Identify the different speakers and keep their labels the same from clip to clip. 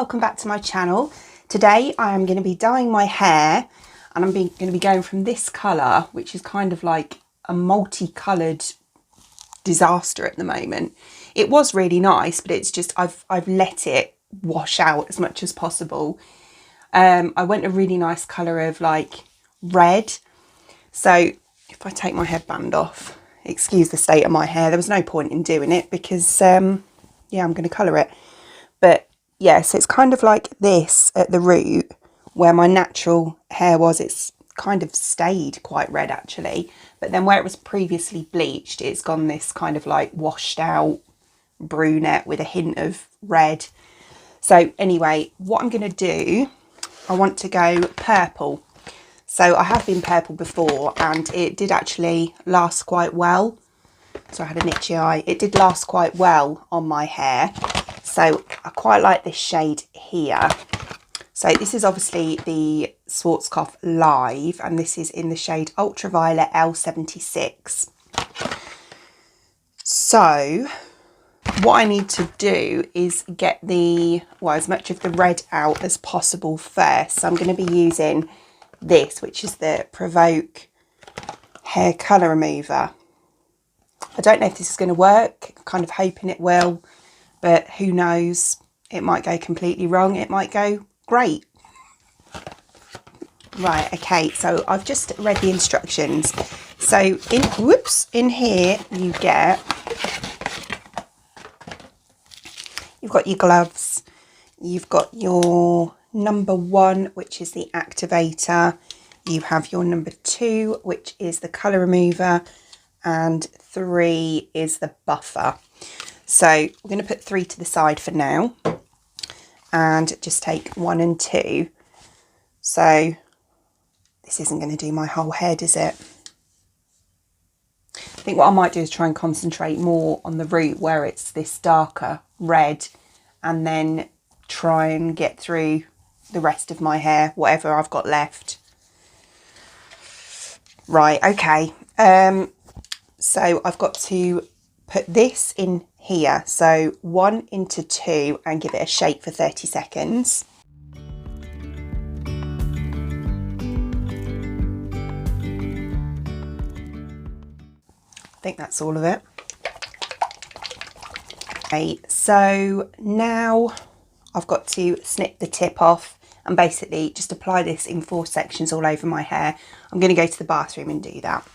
Speaker 1: welcome back to my channel. Today I am going to be dyeing my hair and I'm going to be going from this colour, which is kind of like a multicoloured disaster at the moment. It was really nice, but it's just I've let it wash out as much as possible. I went a really nice colour of like red. So if I take my headband off, excuse the state of my hair, there was no point in doing it because yeah, I'm going to colour it. But yeah, so it's kind of like this at the root where my natural hair was. It's kind of stayed quite red actually, but then where it was previously bleached, it's gone this kind of like washed out brunette with a hint of red. So anyway, what I'm going to do, I want to go purple. So I have been purple before and it did actually last quite well. So I had an itchy eye. It did last quite well on my hair. So I quite like this shade here. So this is obviously the Schwarzkopf Live and this is in the shade Ultraviolet L76. So what I need to do is get as much of the red out as possible first. So I'm going to be using this, which is the Pro.Voke Hair Colour Remover. I don't know if this is going to work. I'm kind of hoping it will, but who knows? It might go completely wrong. It might go great. Right, okay, so I've just read the instructions. So in here you've got your gloves, you've got your number 1, which is the activator, you have your number 2, which is the colour remover, and 3 is the buffer. So we're going to put 3 to the side for now and just take 1 and 2. So this isn't going to do my whole head, is it? I think what I might do is try and concentrate more on the root where it's this darker red and then try and get through the rest of my hair, whatever I've got left. Right, okay. So I've got to put this in here. So 1 into 2 and give it a shake for 30 seconds. I think that's all of it. Okay, so now I've got to snip the tip off and basically just apply this in 4 sections all over my hair. I'm going to go to the bathroom and do that.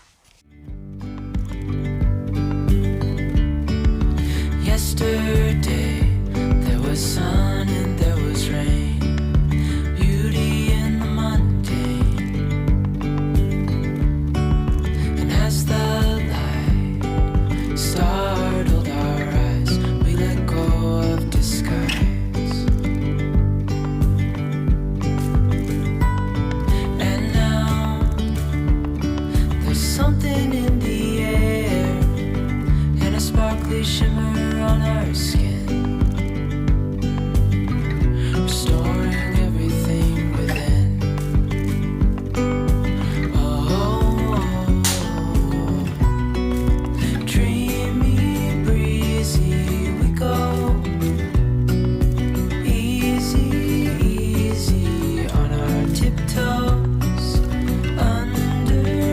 Speaker 2: Yesterday there was sun and there was rain, beauty in the mundane, and as the light startled our eyes, we let go of disguise. And now there's something in the air and a sparkly shimmer on our skin, restoring everything within. Oh, dreamy, breezy we go, easy, easy on our tiptoes, undercover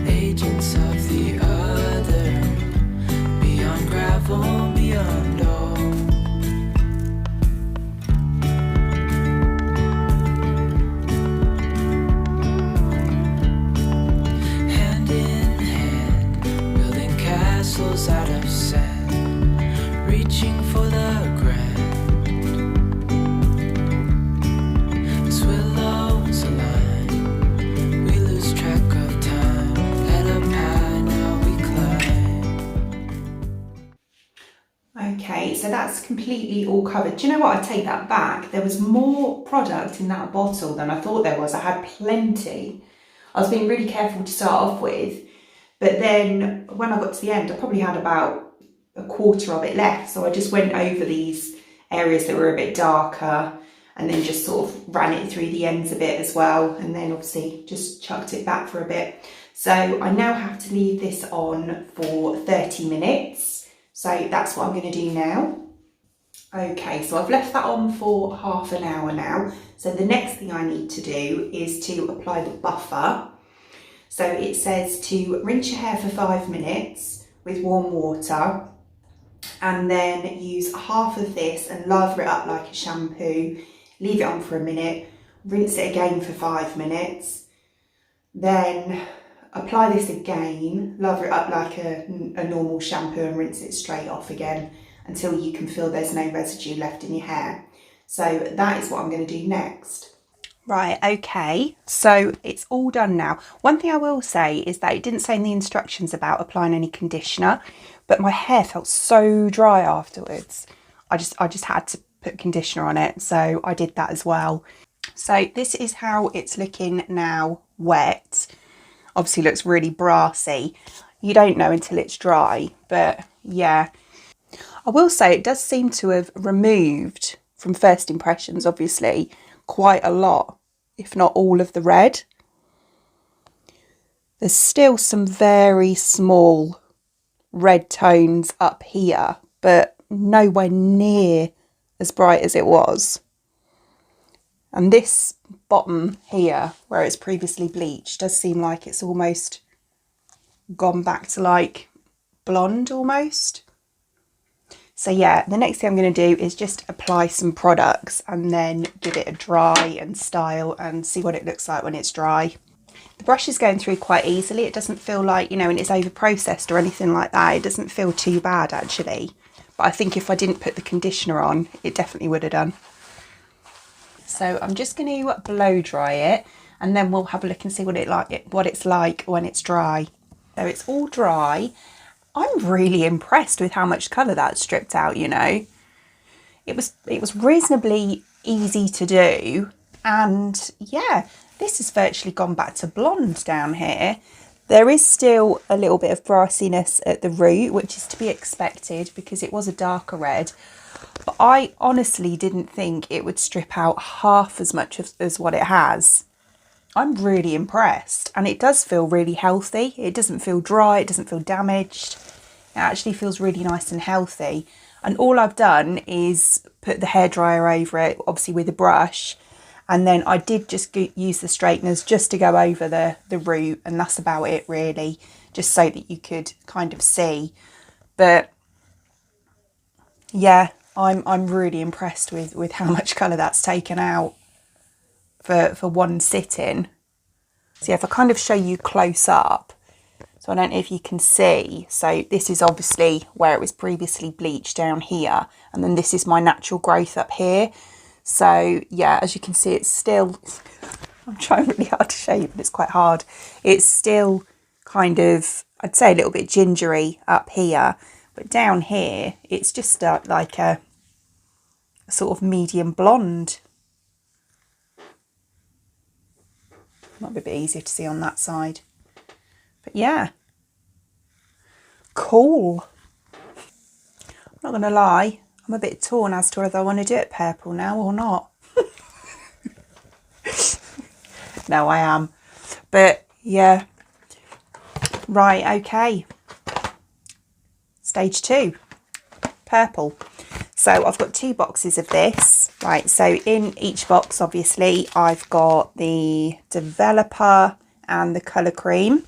Speaker 2: agents of the other, beyond gravel, beyond all. Hand in hand, building castles out of sand, reaching for the grand. As willows align, we lose track of time. Head up high, now we climb.
Speaker 1: Okay, so that's completely all covered. Do you know what? I take that back. There was more product in that bottle than I thought there was. I had plenty. I was being really careful to start off with, but then when I got to the end, I probably had about a quarter of it left. So I just went over these areas that were a bit darker and then just sort of ran it through the ends a bit as well. And then obviously just chucked it back for a bit. So I now have to leave this on for 30 minutes. So that's what I'm going to do now. Okay, so I've left that on for half an hour now. So the next thing I need to do is to apply the buffer. So it says to rinse your hair for 5 minutes with warm water and then use half of this and lather it up like a shampoo, leave it on for a minute, rinse it again for 5 minutes, then apply this again, lather it up like a normal shampoo and rinse it straight off again until you can feel there's no residue left in your hair. So that is what I'm going to do next. Right, okay, so it's all done now. One thing I will say is that it didn't say in the instructions about applying any conditioner, but my hair felt so dry afterwards. I just had to put conditioner on it, so I did that as well. So this is how it's looking now wet. Obviously looks really brassy. You don't know until it's dry, but yeah. I will say it does seem to have removed, from first impressions obviously, quite a lot, if not all of the red. There's still some very small red tones up here, but nowhere near as bright as it was. And this bottom here, where it's previously bleached, does seem like it's almost gone back to like blonde almost. So yeah, the next thing I'm going to do is just apply some products and then give it a dry and style and see what it looks like when it's dry. The brush is going through quite easily. It doesn't feel like, you know, and it's over processed or anything like that. It doesn't feel too bad actually. But I think if I didn't put the conditioner on, it definitely would have done. So I'm just going to blow dry it and then we'll have a look and see what it's like when it's dry. So it's all dry. I'm really impressed with how much colour that stripped out, you know. It was reasonably easy to do, and yeah, this has virtually gone back to blonde down here. There is still a little bit of brassiness at the root, which is to be expected because it was a darker red. But I honestly didn't think it would strip out half as much as what it has. I'm really impressed, and it does feel really healthy. It doesn't feel dry, it doesn't feel damaged. It actually feels really nice and healthy. And all I've done is put the hairdryer over it, obviously with a brush, and then I did just use the straighteners just to go over the root, and that's about it really, just so that you could kind of see. But yeah, I'm really impressed with how much colour that's taken out for one sitting. So yeah, if I kind of show you close up, so I don't know if you can see, so this is obviously where it was previously bleached down here, and then this is my natural growth up here. So yeah, as you can see, it's still, I'm trying really hard to show you, but it's quite hard. It's still kind of, I'd say a little bit gingery up here, but down here, it's just like a sort of medium blonde. Might be a bit easier to see on that side. But yeah, cool. I'm not going to lie, I'm a bit torn as to whether I want to do it purple now or not. No, I am. But yeah, right, okay. Stage 2, purple. So I've got 2 boxes of this. Right, so in each box, obviously, I've got the developer and the colour cream.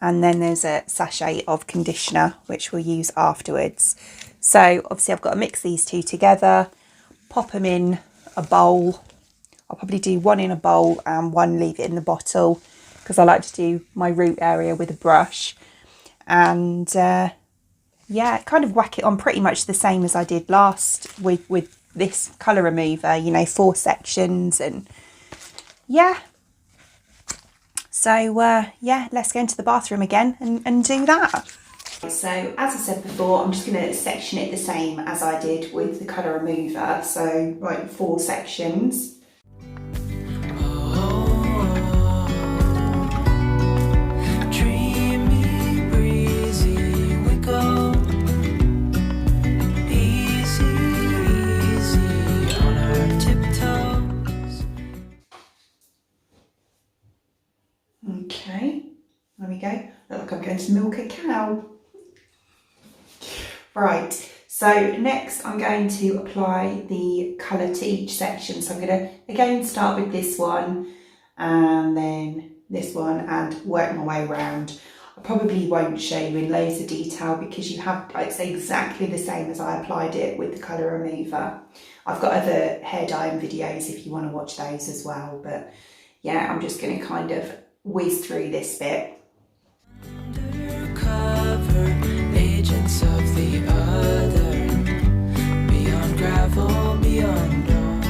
Speaker 1: And then there's a sachet of conditioner, which we'll use afterwards. So obviously I've got to mix these 2 together, pop them in a bowl. I'll probably do 1 in a bowl and 1 leave it in the bottle because I like to do my root area with a brush. And yeah, kind of whack it on pretty much the same as I did last with this colour remover, you know, 4 sections, and yeah. So yeah, let's go into the bathroom again and do that. So as I said before, I'm just going to section it the same as I did with the colour remover. So right, 4 sections. Okay, there we go. Look like I'm going to milk a cow. Right, So next I'm going to apply the colour to each section. So I'm going to again start with this one and then this one and work my way around. I probably won't show you in loads of detail because you have, it's exactly the same as I applied it with the colour remover. I've got other hair dyeing videos if you want to watch those as well, but yeah, I'm just going to kind of whiz through this bit.
Speaker 2: Undercover agents of the other, beyond gravel, beyond dawn.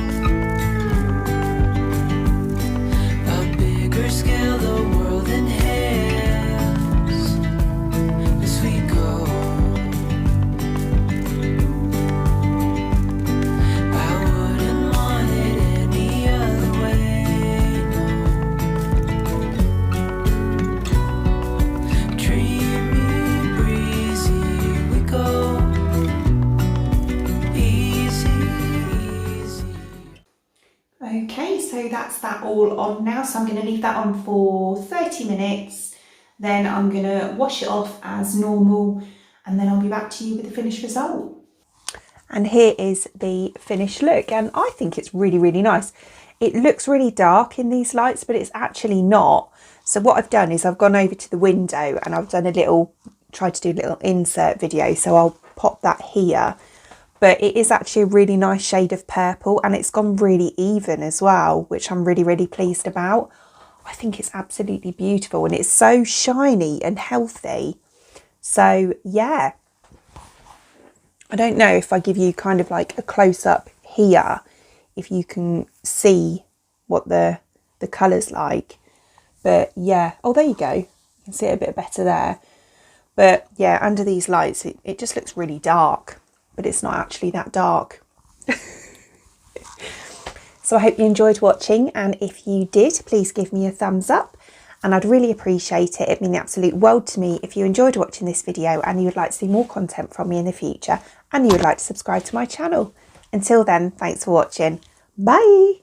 Speaker 2: A bigger scale, the world inhales as we go. I wouldn't want it any other way, no. Dreamy, breezy, we go. Easy, easy.
Speaker 1: Okay, so that's that all on now. So I'm going to leave that on for 30 minutes. Then I'm going to wash it off as normal and then I'll be back to you with the finished result. And here is the finished look, and I think it's really, really nice. It looks really dark in these lights, but it's actually not. So what I've done is I've gone over to the window and I've done tried to do a little insert video. So I'll pop that here. But it is actually a really nice shade of purple and it's gone really even as well, which I'm really, really pleased about. I think it's absolutely beautiful and it's so shiny and healthy. So yeah, I don't know if I give you kind of like a close up here, if you can see what the colour's like. But yeah, oh, there you go. You can see it a bit better there. But yeah, under these lights, it just looks really dark, but it's not actually that dark. So I hope you enjoyed watching, and if you did, please give me a thumbs up and I'd really appreciate it. It'd mean the absolute world to me if you enjoyed watching this video and you would like to see more content from me in the future and you would like to subscribe to my channel. Until then, thanks for watching. Bye!